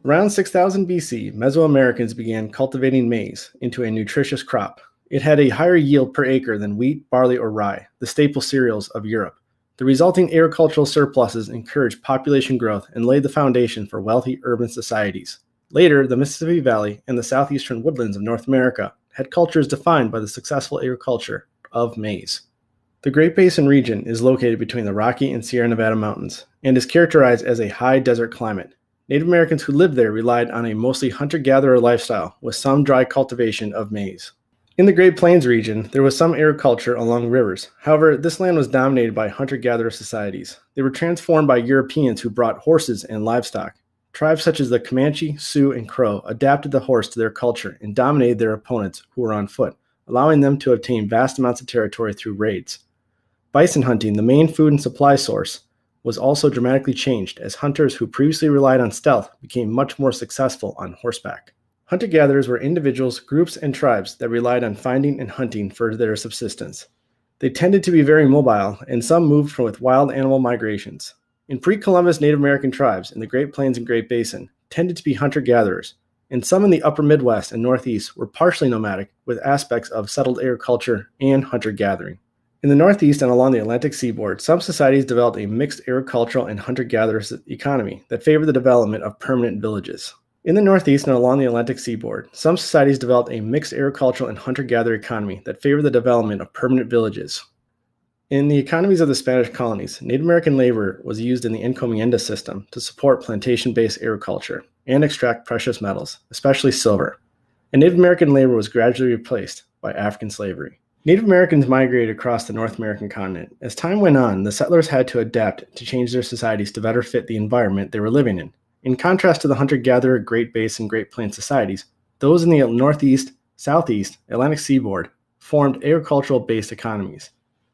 Around 6000 BC, Mesoamericans began cultivating maize into a nutritious crop. It had a higher yield per acre than wheat, barley, or rye, the staple cereals of Europe. The resulting agricultural surpluses encouraged population growth and laid the foundation for wealthy urban societies. Later, the Mississippi Valley and the southeastern woodlands of North America had cultures defined by the successful agriculture of maize. The Great Basin region is located between the Rocky and Sierra Nevada mountains and is characterized as a high desert climate. Native Americans who lived there relied on a mostly hunter-gatherer lifestyle with some dry cultivation of maize. In the Great Plains region, there was some agriculture along rivers. However, this land was dominated by hunter-gatherer societies. They were transformed by Europeans who brought horses and livestock. Tribes such as the Comanche, Sioux, and Crow adapted the horse to their culture and dominated their opponents who were on foot, allowing them to obtain vast amounts of territory through raids. Bison hunting, the main food and supply source, was also dramatically changed as hunters who previously relied on stealth became much more successful on horseback. Hunter-gatherers were individuals, groups, and tribes that relied on finding and hunting for their subsistence. They tended to be very mobile, and some moved with wild animal migrations. In pre-Columbus Native American tribes in the Great Plains and Great Basin tended to be hunter-gatherers, and some in the upper Midwest and Northeast were partially nomadic with aspects of settled agriculture and hunter-gathering. In the Northeast and along the Atlantic seaboard, some societies developed a mixed agricultural and hunter-gatherer economy that favored the development of permanent villages. In the Northeast and along the Atlantic seaboard, some societies developed a mixed agricultural and hunter-gatherer economy that favored the development of permanent villages. In the economies of the Spanish colonies, Native American labor was used in the encomienda system to support plantation-based agriculture and extract precious metals, especially silver. And Native American labor was gradually replaced by African slavery. Native Americans migrated across the North American continent. As time went on, the settlers had to adapt to change their societies to better fit the environment they were living in. In contrast to the hunter-gatherer Great Basin and Great Plains societies, those in the Northeast, Southeast, Atlantic seaboard formed agricultural-based economies.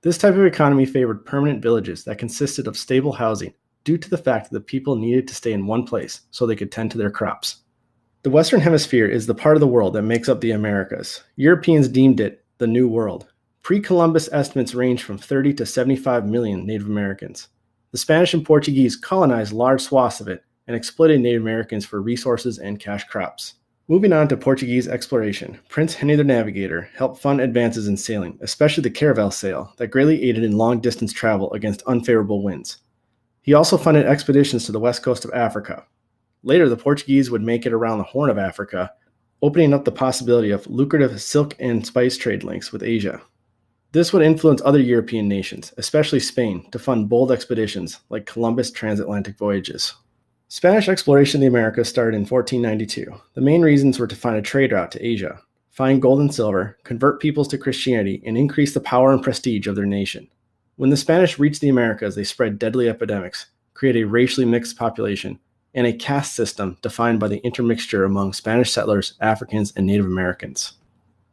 This type of economy favored permanent villages that consisted of stable housing due to the fact that the people needed to stay in one place so they could tend to their crops. The Western Hemisphere is the part of the world that makes up the Americas. Europeans deemed it the New World. Pre-Columbus estimates range from 30 to 75 million Native Americans. The Spanish and Portuguese colonized large swaths of it and exploited Native Americans for resources and cash crops. Moving on to Portuguese exploration, Prince Henry the Navigator helped fund advances in sailing, especially the caravel sail, that greatly aided in long-distance travel against unfavorable winds. He also funded expeditions to the west coast of Africa. Later, the Portuguese would make it around the Horn of Africa, opening up the possibility of lucrative silk and spice trade links with Asia. This would influence other European nations, especially Spain, to fund bold expeditions like Columbus' transatlantic voyages. Spanish exploration of the Americas started in 1492. The main reasons were to find a trade route to Asia, find gold and silver, convert peoples to Christianity, and increase the power and prestige of their nation. When the Spanish reached the Americas, they spread deadly epidemics, created a racially mixed population, and a caste system defined by the intermixture among Spanish settlers, Africans, and Native Americans.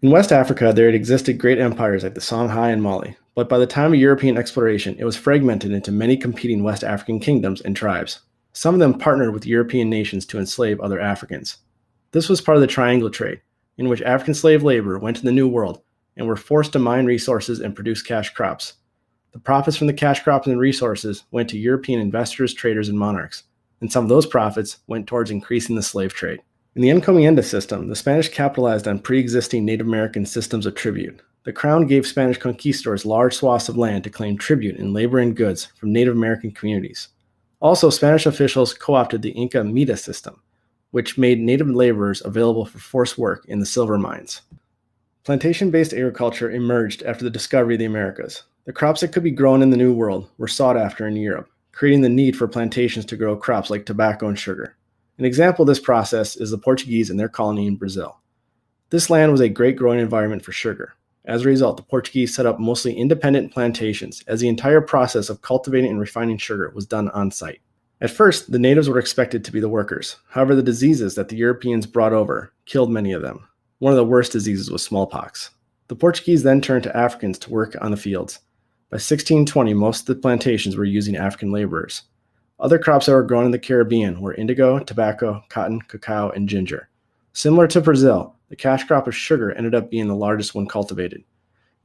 In West Africa, there had existed great empires like the Songhai and Mali, but by the time of European exploration, it was fragmented into many competing West African kingdoms and tribes. Some of them partnered with European nations to enslave other Africans. This was part of the triangle trade, in which African slave labor went to the New World and were forced to mine resources and produce cash crops. The profits from the cash crops and resources went to European investors, traders, and monarchs, and some of those profits went towards increasing the slave trade. In the encomienda system, the Spanish capitalized on pre-existing Native American systems of tribute. The crown gave Spanish conquistadors large swaths of land to claim tribute in labor and goods from Native American communities. Also, Spanish officials co-opted the Inca Mita system, which made native laborers available for forced work in the silver mines. Plantation-based agriculture emerged after the discovery of the Americas. The crops that could be grown in the New World were sought after in Europe, creating the need for plantations to grow crops like tobacco and sugar. An example of this process is the Portuguese and their colony in Brazil. This land was a great growing environment for sugar. As a result, the Portuguese set up mostly independent plantations, as the entire process of cultivating and refining sugar was done on site. At first, the natives were expected to be the workers. However, the diseases that the Europeans brought over killed many of them. One of the worst diseases was smallpox. The Portuguese then turned to Africans to work on the fields. By 1620, most of the plantations were using African laborers. Other crops that were grown in the Caribbean were indigo, tobacco, cotton, cacao, and ginger. Similar to Brazil, the cash crop of sugar ended up being the largest one cultivated.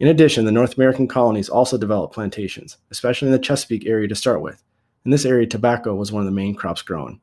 In addition, the North American colonies also developed plantations, especially in the Chesapeake area to start with. In this area, tobacco was one of the main crops grown.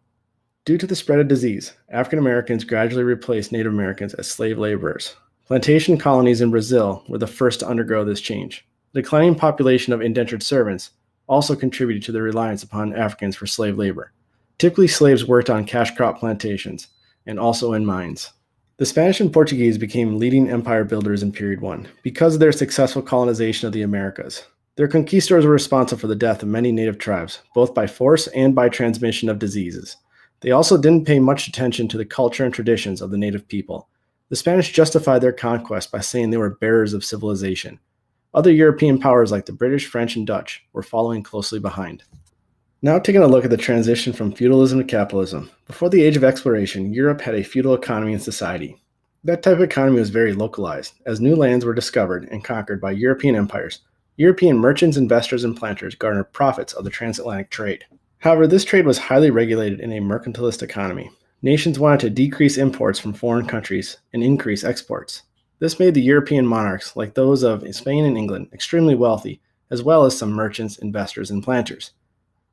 Due to the spread of disease, African Americans gradually replaced Native Americans as slave laborers. Plantation colonies in Brazil were the first to undergo this change. The declining population of indentured servants also contributed to the reliance upon Africans for slave labor. Typically, slaves worked on cash crop plantations and also in mines. The Spanish and Portuguese became leading empire builders in Period 1 because of their successful colonization of the Americas. Their conquistadors were responsible for the death of many native tribes, both by force and by transmission of diseases. They also didn't pay much attention to the culture and traditions of the native people. The Spanish justified their conquest by saying they were bearers of civilization. Other European powers like the British, French, and Dutch were following closely behind. Now taking a look at the transition from feudalism to capitalism. Before the Age of Exploration, Europe had a feudal economy and society. That type of economy was very localized. As new lands were discovered and conquered by European empires, European merchants, investors, and planters garnered profits of the transatlantic trade. However, this trade was highly regulated in a mercantilist economy. Nations wanted to decrease imports from foreign countries and increase exports. This made the European monarchs, like those of Spain and England, extremely wealthy, as well as some merchants, investors, and planters.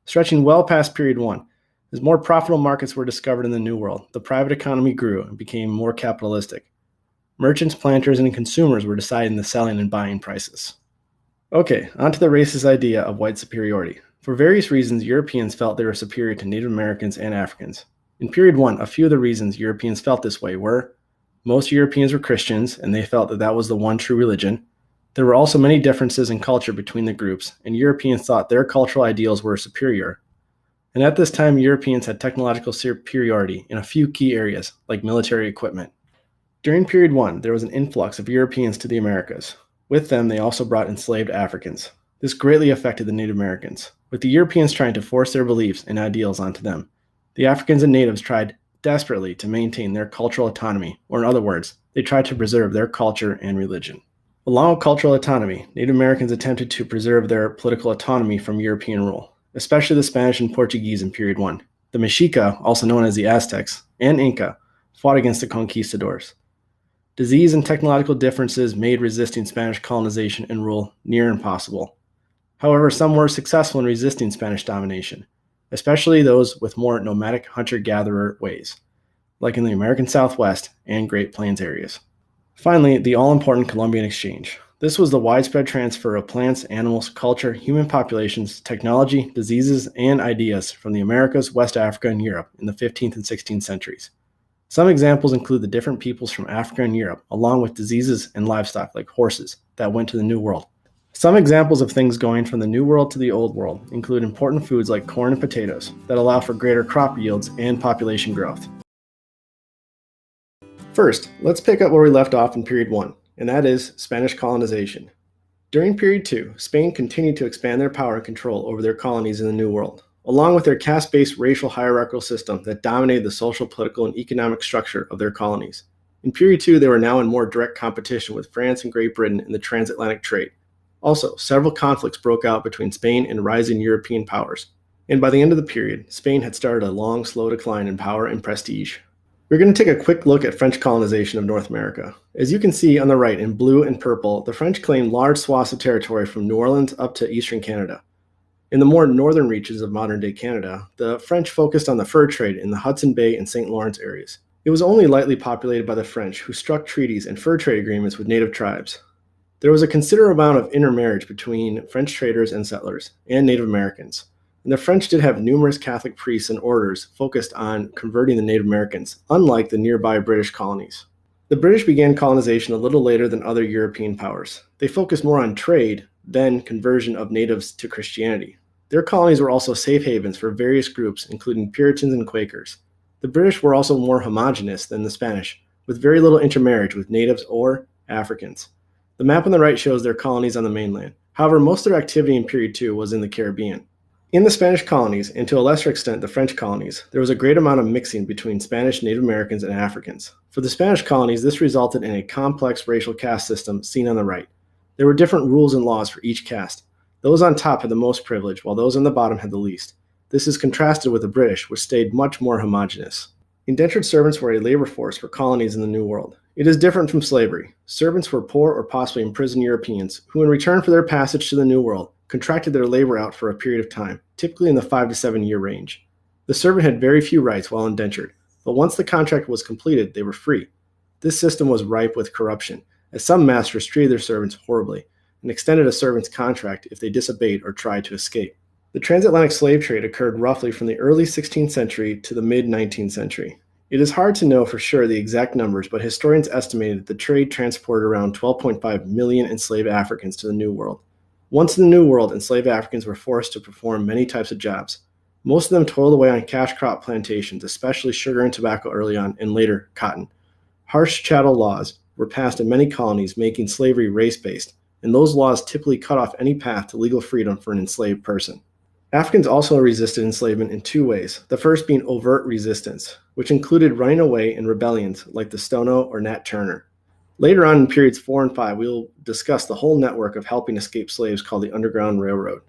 Stretching well past Period 1, as more profitable markets were discovered in the New World, the private economy grew and became more capitalistic. Merchants, planters, and consumers were deciding the selling and buying prices. Okay, on to the racist idea of white superiority. For various reasons, Europeans felt they were superior to Native Americans and Africans. In Period 1, a few of the reasons Europeans felt this way were: most Europeans were Christians, and they felt that that was the one true religion. There were also many differences in culture between the groups, and Europeans thought their cultural ideals were superior. And at this time, Europeans had technological superiority in a few key areas, like military equipment. During Period 1, there was an influx of Europeans to the Americas. With them, they also brought enslaved Africans. This greatly affected the Native Americans, with the Europeans trying to force their beliefs and ideals onto them. The Africans and natives tried desperately to maintain their cultural autonomy, or in other words, they tried to preserve their culture and religion. Along with cultural autonomy, Native Americans attempted to preserve their political autonomy from European rule, especially the Spanish and Portuguese in Period 1. The Mexica, also known as the Aztecs, and Inca, fought against the conquistadors. Disease and technological differences made resisting Spanish colonization and rule near impossible. However, some were successful in resisting Spanish domination, especially those with more nomadic hunter-gatherer ways, like in the American Southwest and Great Plains areas. Finally, the all-important Columbian exchange. This was the widespread transfer of plants, animals, culture, human populations, technology, diseases, and ideas from the Americas, West Africa, and Europe in the 15th and 16th centuries. Some examples include the different peoples from Africa and Europe, along with diseases and livestock like horses that went to the New World. Some examples of things going from the New World to the Old World include important foods like corn and potatoes that allow for greater crop yields and population growth. First, let's pick up where we left off in Period 1, and that is Spanish colonization. During Period 2, Spain continued to expand their power and control over their colonies in the New World, along with their caste-based racial hierarchical system that dominated the social, political, and economic structure of their colonies. In Period 2, they were now in more direct competition with France and Great Britain in the transatlantic trade. Also, several conflicts broke out between Spain and rising European powers, and by the end of the period, Spain had started a long, slow decline in power and prestige. We're going to take a quick look at French colonization of North America. As you can see on the right in blue and purple, the French claimed large swaths of territory from New Orleans up to eastern Canada. In the more northern reaches of modern-day Canada, the French focused on the fur trade in the Hudson Bay and St. Lawrence areas. It was only lightly populated by the French, who struck treaties and fur trade agreements with native tribes. There was a considerable amount of intermarriage between French traders and settlers, and Native Americans. And the French did have numerous Catholic priests and orders focused on converting the Native Americans, unlike the nearby British colonies. The British began colonization a little later than other European powers. They focused more on trade than conversion of natives to Christianity. Their colonies were also safe havens for various groups, including Puritans and Quakers. The British were also more homogeneous than the Spanish, with very little intermarriage with natives or Africans. The map on the right shows their colonies on the mainland. However, most of their activity in Period 2 was in the Caribbean. In the Spanish colonies, and to a lesser extent the French colonies, there was a great amount of mixing between Spanish, Native Americans, and Africans. For the Spanish colonies, this resulted in a complex racial caste system seen on the right. There were different rules and laws for each caste. Those on top had the most privilege, while those on the bottom had the least. This is contrasted with the British, which stayed much more homogeneous. Indentured servants were a labor force for colonies in the New World. It is different from slavery. Servants were poor or possibly imprisoned Europeans, who in return for their passage to the New World, contracted their labor out for a period of time, typically in the 5 to 7 year range. The servant had very few rights while indentured, but once the contract was completed, they were free. This system was ripe with corruption, as some masters treated their servants horribly and extended a servant's contract if they disobeyed or tried to escape. The transatlantic slave trade occurred roughly from the early 16th century to the mid-19th century. It is hard to know for sure the exact numbers, but historians estimated that the trade transported around 12.5 million enslaved Africans to the New World. Once in the New World, enslaved Africans were forced to perform many types of jobs. Most of them toiled away on cash crop plantations, especially sugar and tobacco early on, and later cotton. Harsh chattel laws were passed in many colonies, making slavery race-based, and those laws typically cut off any path to legal freedom for an enslaved person. Africans also resisted enslavement in two ways, the first being overt resistance, which included running away in rebellions like the Stono or Nat Turner. Later on in periods 4 and 5, we will discuss the whole network of helping escape slaves called the Underground Railroad.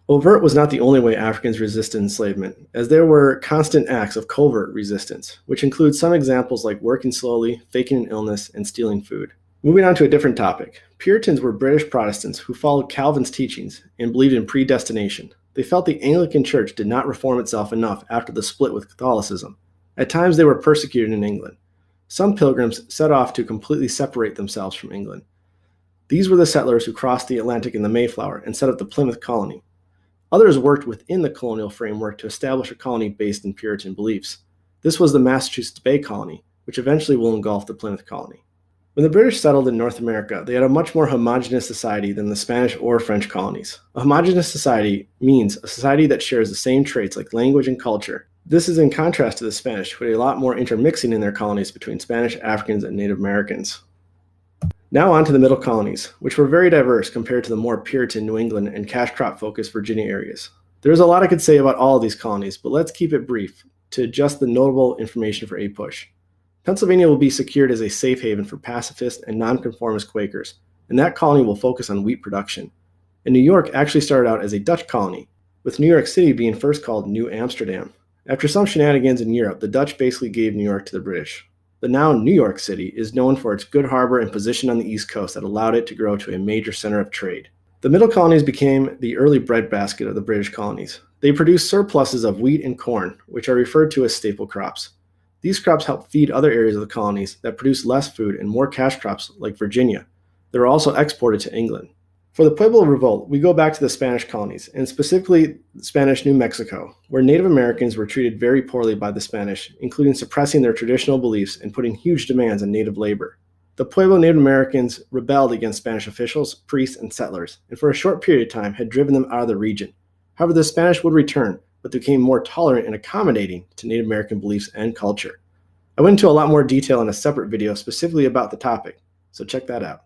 Overt was not the only way Africans resisted enslavement, as there were constant acts of covert resistance, which include some examples like working slowly, faking an illness, and stealing food. Moving on to a different topic, Puritans were British Protestants who followed Calvin's teachings and believed in predestination. They felt the Anglican Church did not reform itself enough after the split with Catholicism. At times they were persecuted in England. Some pilgrims set off to completely separate themselves from England. These were the settlers who crossed the Atlantic in the Mayflower and set up the Plymouth colony. Others worked within the colonial framework to establish a colony based in Puritan beliefs. This was the Massachusetts Bay Colony, which eventually will engulf the Plymouth colony. When the British settled in North America, they had a much more homogeneous society than the Spanish or French colonies. A homogeneous society means a society that shares the same traits like language and culture. This is in contrast to the Spanish, who had a lot more intermixing in their colonies between Spanish, Africans, and Native Americans. Now on to the middle colonies, which were very diverse compared to the more Puritan New England and cash crop focused Virginia areas. There's a lot I could say about all of these colonies, but let's keep it brief to just the notable information for APUSH. Pennsylvania will be secured as a safe haven for pacifist and nonconformist Quakers, and that colony will focus on wheat production. And New York actually started out as a Dutch colony, with New York City being first called New Amsterdam. After some shenanigans in Europe, the Dutch basically gave New York to the British. The now New York City is known for its good harbor and position on the East Coast that allowed it to grow to a major center of trade. The middle colonies became the early breadbasket of the British colonies. They produced surpluses of wheat and corn, which are referred to as staple crops. These crops helped feed other areas of the colonies that produced less food and more cash crops like Virginia. They were also exported to England. For the Pueblo Revolt, we go back to the Spanish colonies, and specifically Spanish New Mexico, where Native Americans were treated very poorly by the Spanish, including suppressing their traditional beliefs and putting huge demands on native labor. The Pueblo Native Americans rebelled against Spanish officials, priests, and settlers, and for a short period of time had driven them out of the region. However, the Spanish would return, but they became more tolerant and accommodating to Native American beliefs and culture. I went into a lot more detail in a separate video specifically about the topic, so check that out.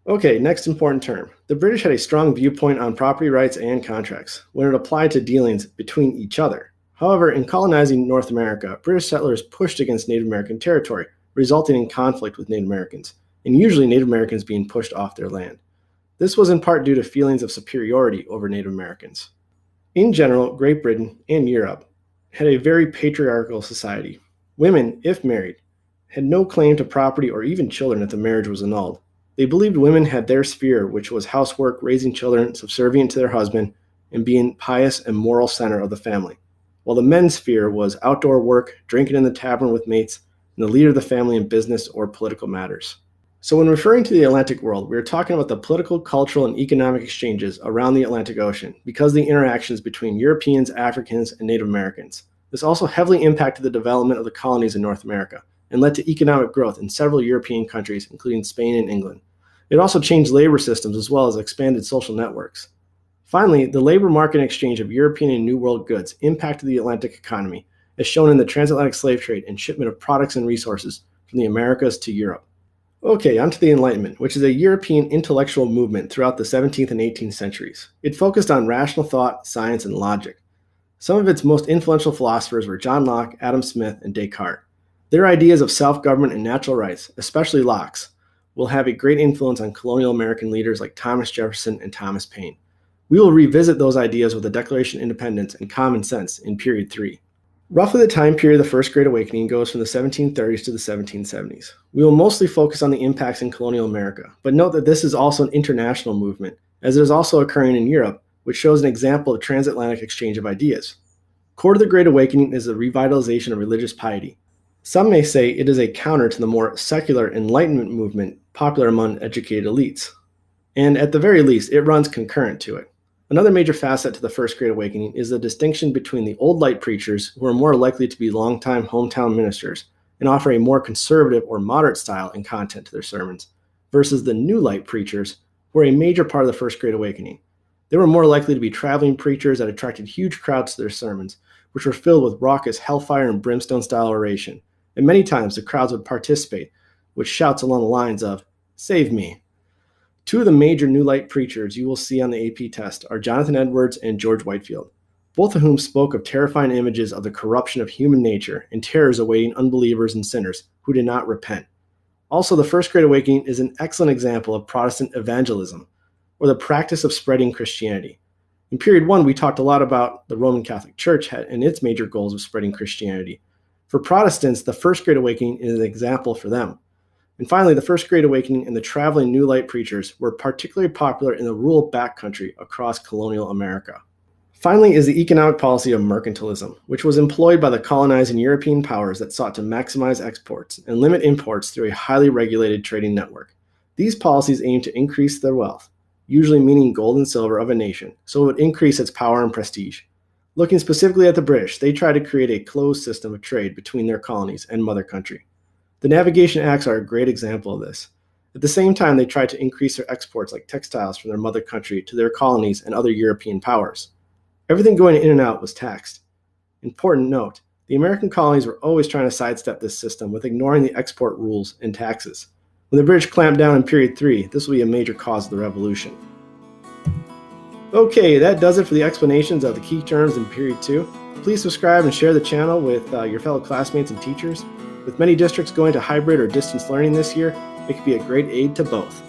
Okay, next important term. The British had a strong viewpoint on property rights and contracts when it applied to dealings between each other. However, in colonizing North America, British settlers pushed against Native American territory, resulting in conflict with Native Americans, and usually Native Americans being pushed off their land. This was in part due to feelings of superiority over Native Americans. In general, Great Britain and Europe had a very patriarchal society. Women, if married, had no claim to property or even children if the marriage was annulled. They believed women had their sphere, which was housework, raising children, subservient to their husband, and being pious and moral center of the family, while the men's sphere was outdoor work, drinking in the tavern with mates, and the leader of the family in business or political matters. So when referring to the Atlantic world, we are talking about the political, cultural, and economic exchanges around the Atlantic Ocean because of the interactions between Europeans, Africans, and Native Americans. This also heavily impacted the development of the colonies in North America and led to economic growth in several European countries, including Spain and England. It also changed labor systems as well as expanded social networks. Finally, the labor market exchange of European and New World goods impacted the Atlantic economy, as shown in the transatlantic slave trade and shipment of products and resources from the Americas to Europe. Okay, on to the Enlightenment, which is a European intellectual movement throughout the 17th and 18th centuries. It focused on rational thought, science, and logic. Some of its most influential philosophers were John Locke, Adam Smith, and Descartes. Their ideas of self-government and natural rights, especially Locke's, will have a great influence on colonial American leaders like Thomas Jefferson and Thomas Paine. We will revisit those ideas with the Declaration of Independence and Common Sense in Period 3. Roughly the time period of the First Great Awakening goes from the 1730s to the 1770s. We will mostly focus on the impacts in colonial America, but note that this is also an international movement, as it is also occurring in Europe, which shows an example of transatlantic exchange of ideas. Core to the Great Awakening is the revitalization of religious piety. Some may say it is a counter to the more secular Enlightenment movement popular among educated elites. And at the very least, it runs concurrent to it. Another major facet to the First Great Awakening is the distinction between the old light preachers, who are more likely to be longtime hometown ministers and offer a more conservative or moderate style and content to their sermons, versus the new light preachers, who were a major part of the First Great Awakening. They were more likely to be traveling preachers that attracted huge crowds to their sermons, which were filled with raucous hellfire and brimstone style oration. And many times the crowds would participate with shouts along the lines of, "Save me." Two of the major New Light preachers you will see on the AP test are Jonathan Edwards and George Whitefield, both of whom spoke of terrifying images of the corruption of human nature and terrors awaiting unbelievers and sinners who did not repent. Also, the First Great Awakening is an excellent example of Protestant evangelism, or the practice of spreading Christianity. In period 1, we talked a lot about the Roman Catholic Church and its major goals of spreading Christianity. For Protestants, the First Great Awakening is an example for them. And finally, the First Great Awakening and the traveling New Light preachers were particularly popular in the rural backcountry across colonial America. Finally is the economic policy of mercantilism, which was employed by the colonizing European powers that sought to maximize exports and limit imports through a highly regulated trading network. These policies aimed to increase their wealth, usually meaning gold and silver of a nation, so it would increase its power and prestige. Looking specifically at the British, they tried to create a closed system of trade between their colonies and mother country. The Navigation Acts are a great example of this. At the same time, they tried to increase their exports like textiles from their mother country to their colonies and other European powers. Everything going in and out was taxed. Important note, the American colonies were always trying to sidestep this system with ignoring the export rules and taxes. When the British clamped down in period 3, this will be a major cause of the revolution. Okay, that does it for the explanations of the key terms in period 2. Please subscribe and share the channel with your fellow classmates and teachers. With many districts going to hybrid or distance learning this year, it could be a great aid to both.